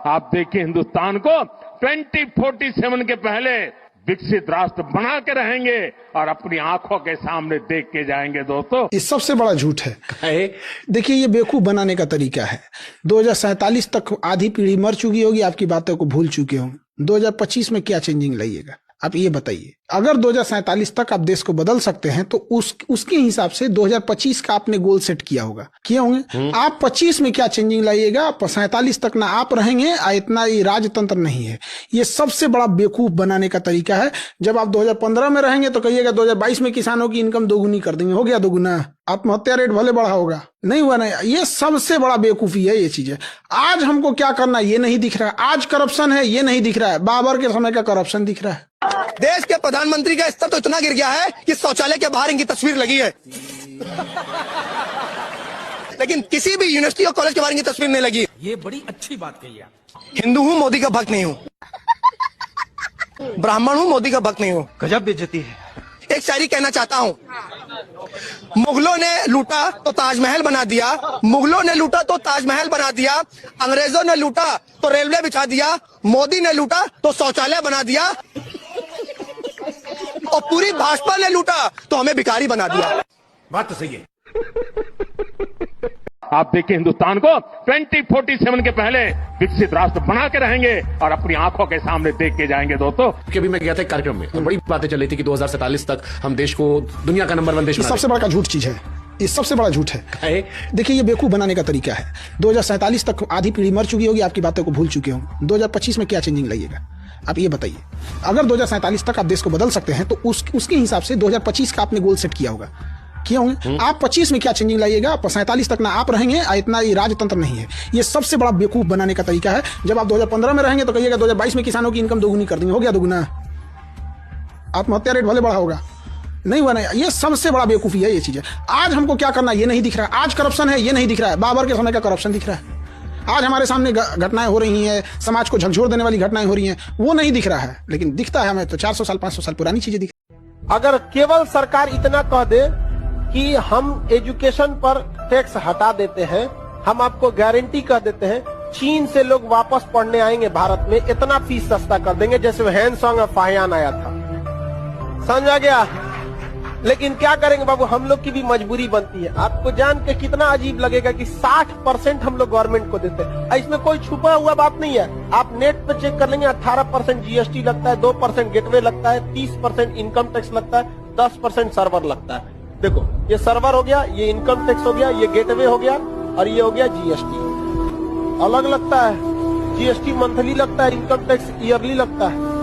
आप देखिए हिंदुस्तान को 2047 के पहले विकसित राष्ट्र बना के रहेंगे और अपनी आंखों के सामने देख के जाएंगे दोस्तों। ये सबसे बड़ा झूठ है। देखिए ये बेवकूफ बनाने का तरीका है। 2047 तक आधी पीढ़ी मर चुकी होगी, आपकी बातों को भूल चुके होंगे। 2025 में क्या चेंजिंग लाइएगा आप ये बताइए। अगर 2047 तक आप देश को बदल सकते हैं तो उसके हिसाब से 2025 का आपने गोल सेट किया होगा, किए होंगे। आप 25 में क्या चेंजिंग लाइएगा, 47 तक ना आप रहेंगे, इतना ये राजतंत्र नहीं है। ये सबसे बड़ा बेवकूफ बनाने का तरीका है। जब आप 2015 में रहेंगे तो कहिएगा 2022 में किसानों की इनकम दोगुनी कर देंगे, हो गया दोगुना। आत्महत्या रेट भले बढ़ा होगा, नहीं हुआ नहीं। ये सबसे बड़ा बेवकूफी है ये चीज है। आज हमको क्या करना ये नहीं दिख रहा है। आज करप्शन है ये नहीं दिख रहा है, बाबर के समय का करप्शन दिख रहा है। देश के प्रधानमंत्री का स्तर तो इतना गिर गया है कि शौचालय के बाहर इनकी तस्वीर लगी है, लेकिन किसी भी यूनिवर्सिटी और कॉलेज के बाहर इनकी तस्वीर नहीं लगी। ये बड़ी अच्छी बात कही है। हिंदू हूँ, मोदी का भक्त नहीं हूँ। ब्राह्मण हूँ, मोदी का भक्त नहीं हूँ। गजब बेइज्जती है। एक शायरी कहना चाहता हूँ। मुगलों ने लूटा तो ताजमहल बना दिया, मुगलों ने लूटा तो ताजमहल बना दिया, अंग्रेजों ने लूटा तो रेलवे बिछा दिया, मोदी ने लूटा तो शौचालय बना दिया, और पूरी भाजपा ने लूटा तो हमें भिखारी बना दिया। बात तो सही है। आप देखिए हिंदुस्तान को 2047 के पहले विकसित राष्ट्र बना के रहेंगे और अपनी आंखों के सामने देख के जाएंगे दोस्तों। कि अभी मैं गया था एक कार्यक्रम में तो बड़ी बातें चल रही थी कि 2047 तक हम देश को दुनिया का नंबर 1 देश बना देंगे। सबसे बड़ा झूठ चीज है, ये सबसे बड़ा झूठ है। देखिए ये बेवकूफ बनाने का तरीका है। 2047 तक आधी पीढ़ी मर चुकी होगी, आपकी बातों को भूल चुके होंगे। 2025 में क्या चेंजिंग लाइएगा आप ये बताइए। अगर 2047 तक आप देश को बदल सकते हैं तो उसके हिसाब से 2025 का आपने गोल सेट किया होगा, किए होंगे। आप 25 में क्या चेंजिंग लाइएगा, 47 तक ना आप रहेंगे, इतना ये राजतंत्र नहीं है। ये सबसे बड़ा बेवकूफ बनाने का तरीका है। जब आप 2015 में रहेंगे तो कहिएगा 2022 में किसानों की इनकम दोगुनी कर देंगे, हो गया दोगुना। आत्महत्या रेट भले बढ़ा होगा, नहीं हुआ नहीं। ये सबसे बड़ा बेवकूफी है ये चीज है। आज हमको क्या करना ये नहीं दिख रहा है। आज करप्शन है ये नहीं दिख रहा है, बाबर के समय का करप्शन दिख रहा है। आज हमारे सामने घटनाएं हो रही हैं, समाज को झकझोर देने वाली घटनाएं हो रही हैं, वो नहीं दिख रहा है, लेकिन दिखता है हमें तो 400 साल 500 साल पुरानी चीजें दिख। अगर केवल सरकार इतना कह दे कि हम एजुकेशन पर टैक्स हटा देते हैं, हम आपको गारंटी कर देते हैं चीन से लोग वापस पढ़ने आएंगे भारत में, इतना फीस सस्ता कर देंगे जैसे हैंसॉन्ग और फाहियान आया था, समझा गया। लेकिन क्या करेंगे बाबू, हम लोग की भी मजबूरी बनती है। आपको जान के कितना अजीब लगेगा कि 60% हम लोग गवर्नमेंट को देते हैं। इसमें कोई छुपा हुआ बात नहीं है। आप नेट पे चेक कर लेंगे, 18% जीएसटी लगता है, 2% गेटवे लगता है, 30% इनकम टैक्स लगता है, 10% सर्वर लगता है। देखो ये सर्वर हो गया, ये इनकम टैक्स हो गया, ये गेटवे हो गया, और ये हो गया जीएसटी। अलग लगता है, जीएसटी मंथली लगता है, इनकम टैक्स ईयरली लगता है।